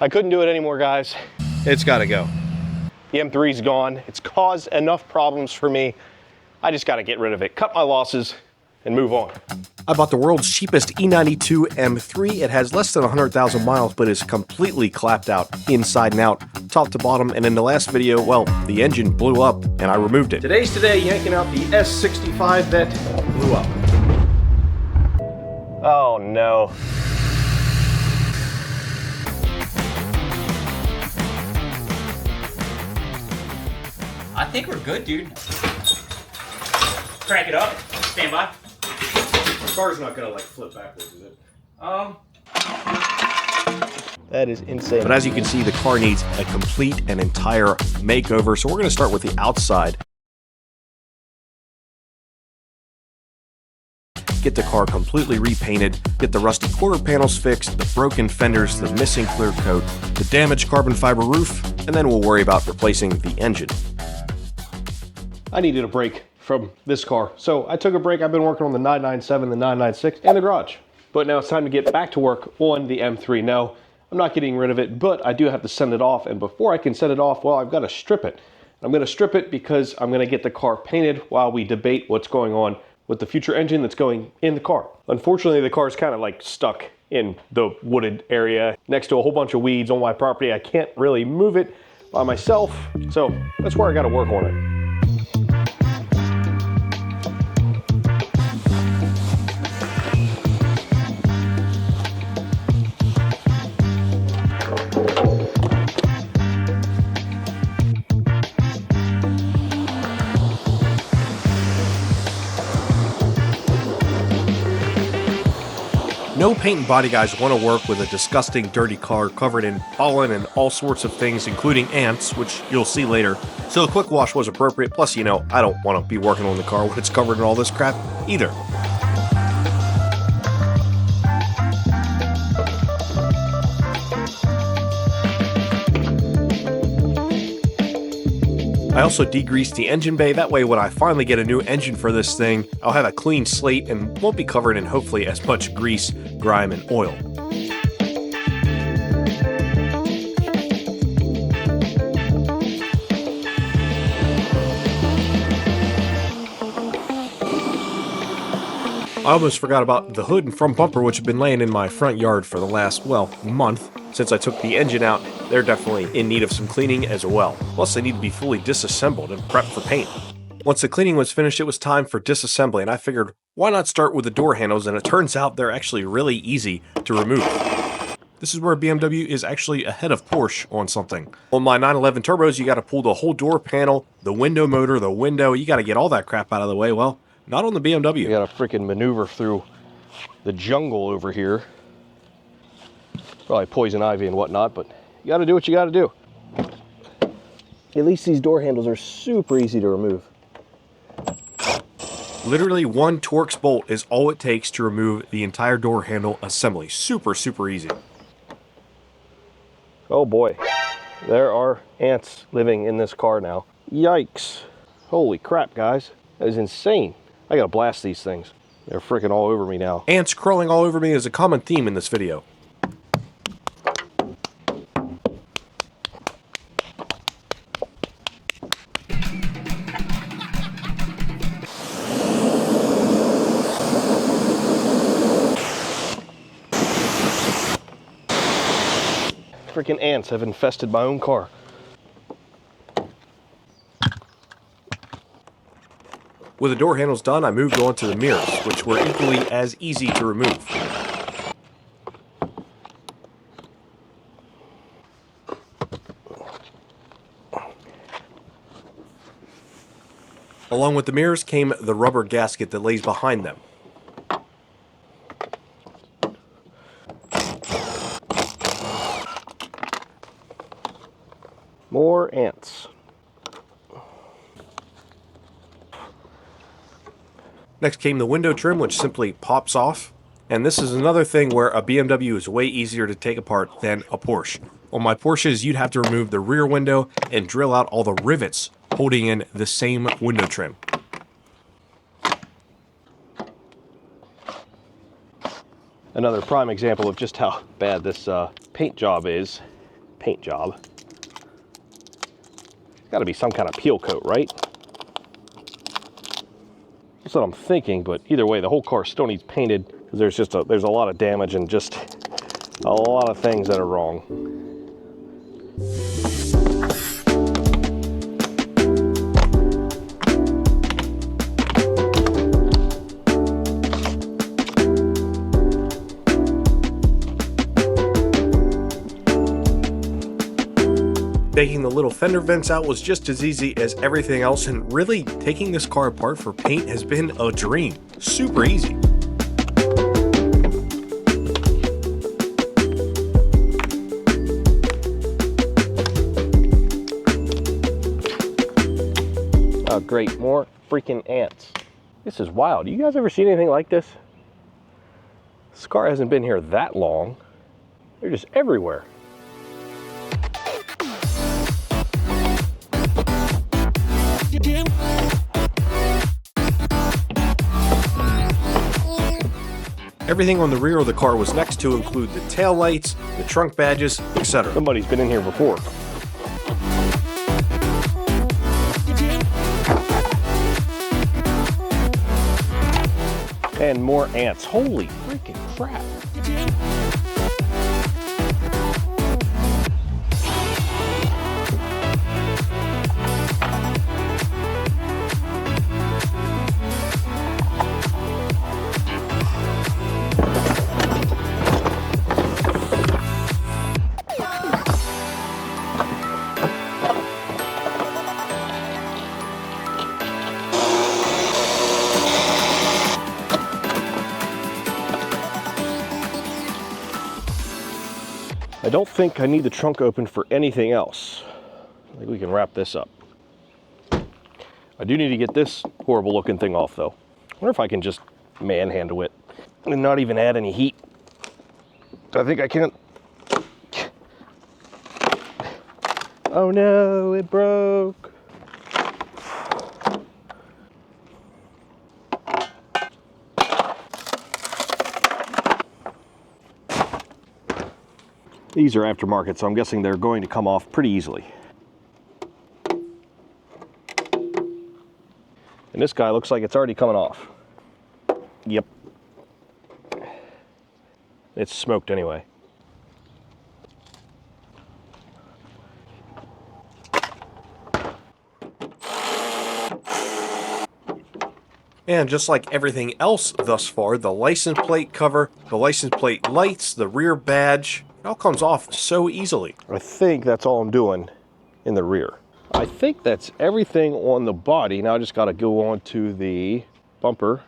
I couldn't do it anymore, guys. It's gotta go. The M3's gone. It's caused enough problems for me. I just gotta get rid of it, cut my losses, and move on. I bought the world's cheapest E92 M3. It has less than 100,000 miles, but is completely clapped out, inside and out, top to bottom, and in the last video, well, the engine blew up, and I removed it. Today's today, yanking out the S65 that blew up. Oh no. I think we're good, dude. Crank it up. Stand by. The car's not gonna like flip backwards, is it? That is insane. But as you can see, the car needs a complete and entire makeover. So we're gonna start with the outside. Get the car completely repainted, get the rusty quarter panels fixed, the broken fenders, the missing clear coat, the damaged carbon fiber roof, and then we'll worry about replacing the engine. I needed a break from this car, so I took a break. I've been working on the 997, the 996, and the garage. But now it's time to get back to work on the M3. No, I'm not getting rid of it, but I do have to send it off, and before I can send it off, well, I've got to strip it. I'm going to strip it because I'm going to get the car painted while we debate what's going on with the future engine that's going in the car. Unfortunately, the car is kind of like stuck in the wooded area next to a whole bunch of weeds on my property. I can't really move it by myself, so that's where I got to work on it. No paint and body guys want to work with a disgusting, dirty car covered in pollen and all sorts of things, including ants, which you'll see later. So a quick wash was appropriate. Plus, you know, I don't want to be working on the car when it's covered in all this crap either. I also degreased the engine bay. That way, when I finally get a new engine for this thing, I'll have a clean slate and won't be covered in hopefully as much grease, grime, and oil. I almost forgot about the hood and front bumper, which have been laying in my front yard for the last, well, month. Since I took the engine out, they're definitely in need of some cleaning as well. Plus, they need to be fully disassembled and prepped for paint. Once the cleaning was finished, it was time for disassembly, and I figured, why not start with the door handles? And it turns out they're actually really easy to remove. This is where BMW is actually ahead of Porsche on something. On my 911 turbos, you got to pull the whole door panel, the window motor, the window. You got to get all that crap out of the way. Well, not on the BMW. You got to freaking maneuver through the jungle over here. Probably poison ivy and whatnot, but you got to do what you got to do. At least these door handles are super easy to remove. Literally one Torx bolt is all it takes to remove the entire door handle assembly. Super, super easy. Oh boy, there are ants living in this car now. Yikes. Holy crap, guys. That is insane. I gotta blast these things. They're freaking all over me now. Ants crawling all over me is a common theme in this video. Freaking ants have infested my own car. With the door handles done, I moved on to the mirrors, which were equally as easy to remove. Along with the mirrors came the rubber gasket that lays behind them. More ants. Next came the window trim, which simply pops off. And this is another thing where a BMW is way easier to take apart than a Porsche. On my Porsches, you'd have to remove the rear window and drill out all the rivets holding in the same window trim. Another prime example of just how bad this paint job is paint job. Got to be some kind of peel coat, right? That's what I'm thinking, but either way, the whole car still needs painted because there's a lot of damage and just a lot of things that are wrong. Taking the little fender vents out was just as easy as everything else, and really taking this car apart for paint has been a dream. Super easy. Oh great, more freaking ants. This is wild. You guys ever seen anything like this? This car hasn't been here that long. They're just everywhere. Everything on the rear of the car was next to include the tail lights, the trunk badges, etc. Somebody's been in here before. And more ants. Holy freaking crap. I don't think I need the trunk open for anything else. I think we can wrap this up. I do need to get this horrible looking thing off though. I wonder if I can just manhandle it and not even add any heat. I think I can. Oh no, it broke. These are aftermarket, so I'm guessing they're going to come off pretty easily. And this guy looks like it's already coming off. Yep. It's smoked anyway. And just like everything else thus far, the license plate cover, the license plate lights, the rear badge, it all comes off so easily. I think that's all I'm doing in the rear. I think that's everything on the body. Now I just got to go on to the bumper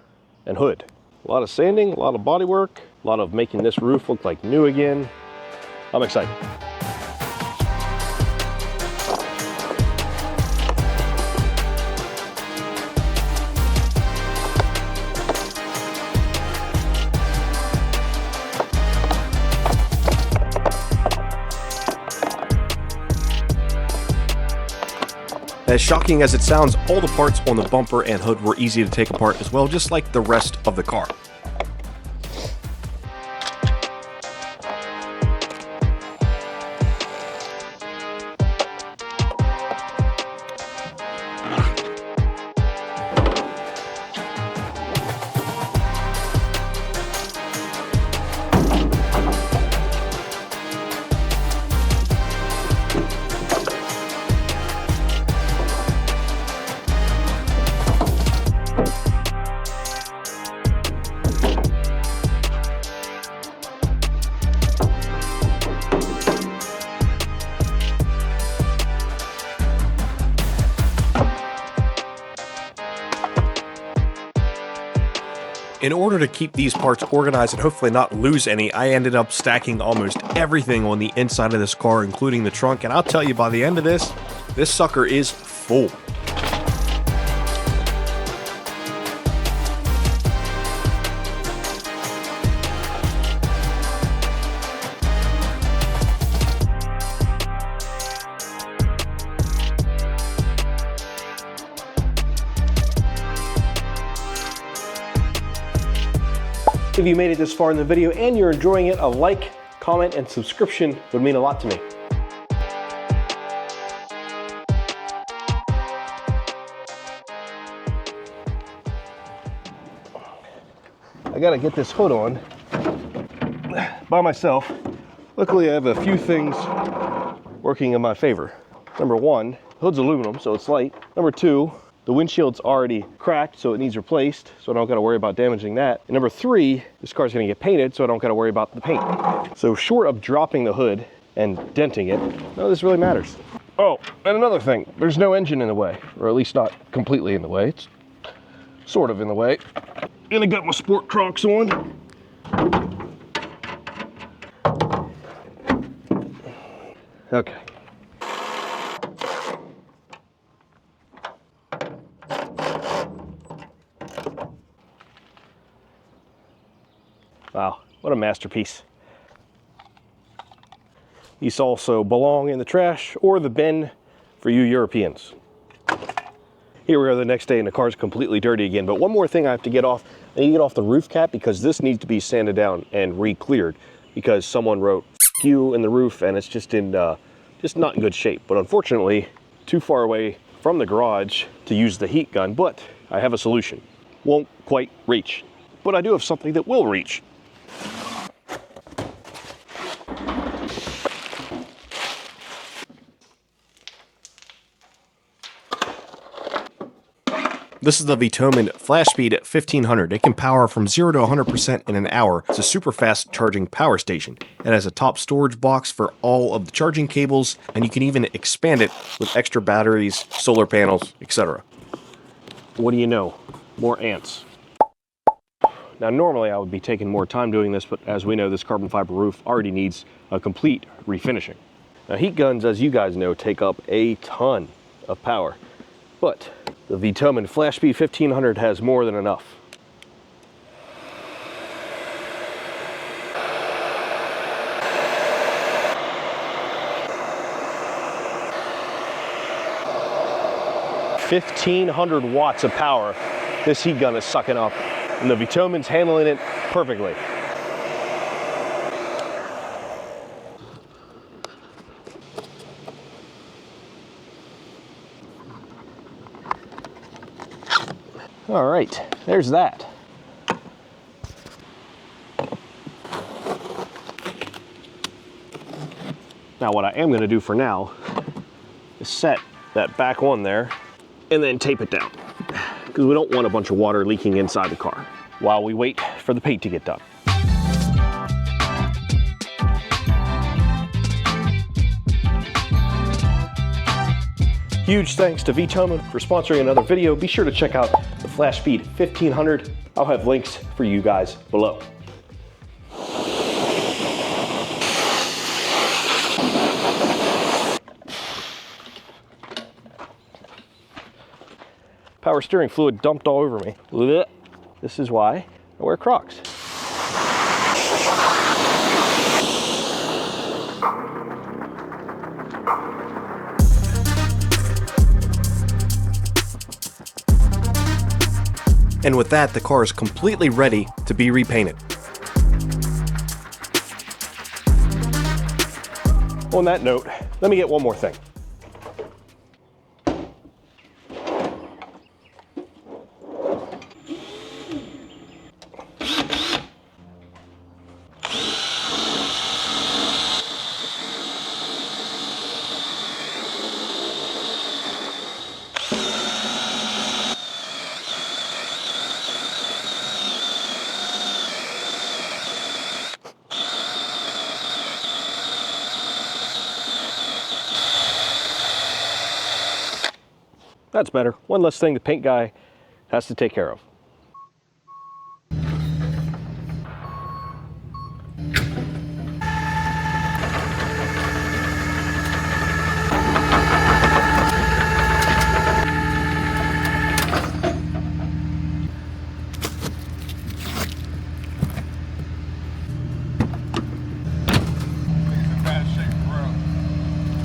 and hood. A lot of sanding, a lot of body work, a lot of making this roof look like new again. I'm excited. As shocking as it sounds, all the parts on the bumper and hood were easy to take apart as well, just like the rest of the car. In order to keep these parts organized and hopefully not lose any, I ended up stacking almost everything on the inside of this car, including the trunk, and I'll tell you, by the end of this sucker is full. If you made it this far in the video and you're enjoying it, a like, comment, and subscription would mean a lot to me. gotta get this hood on by myself. Luckily, I have a few things working in my favor. Number one, hood's aluminum, so it's light. Number two, the windshield's already cracked, so it needs replaced, so I don't gotta worry about damaging that. And number three, this car's gonna get painted, so I don't gotta worry about the paint. So short of dropping the hood and denting it, none of this really matters. Oh, and another thing, there's no engine in the way, or at least not completely in the way. It's sort of in the way. And I got my sport Crocs on. Okay. Wow, what a masterpiece. These also belong in the trash or the bin for you Europeans. Here we are the next day and the car's completely dirty again. But one more thing I have to get off. I need to get off the roof cap because this needs to be sanded down and re-cleared because someone wrote "F you" in the roof and it's just not in good shape. But unfortunately, too far away from the garage to use the heat gun, but I have a solution. Won't quite reach, but I do have something that will reach. This is the Vitomin FlashSpeed 1500. It can power from 0 to 100% in an hour. It's a super fast charging power station. It has a top storage box for all of the charging cables, and you can even expand it with extra batteries, solar panels, etc. What do you know? More ants. Now normally I would be taking more time doing this, but as we know, this carbon fiber roof already needs a complete refinishing. Now heat guns, as you guys know, take up a ton of power, but the Vitomin FlashSpeed 1500 has more than enough. $1,500 watts of power this heat gun is sucking up, and the Vitomin's handling it perfectly. All right, there's that. Now what I am gonna do for now is set that back one there and then tape it down because we don't want a bunch of water leaking inside the car while we wait for the paint to get done. Huge thanks to Vitomin for sponsoring another video. Be sure to check out the FlashSpeed 1500. I'll have links for you guys below. Power steering fluid dumped all over me. Blech. This is why I wear Crocs. And with that, the car is completely ready to be repainted. On that note, let me get one more thing. That's better. One less thing the paint guy has to take care of.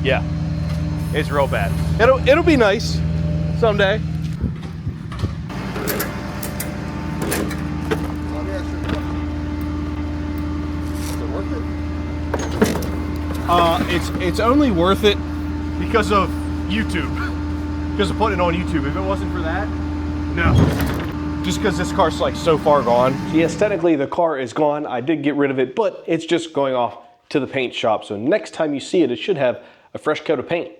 Yeah, it's real bad. It'll be nice someday. It's only worth it because of YouTube. Because of putting it on YouTube. If it wasn't for that, no. just because this car's like so far gone. Yes, technically the car is gone. I did get rid of it, but it's just going off to the paint shop. So next time you see it, it should have a fresh coat of paint.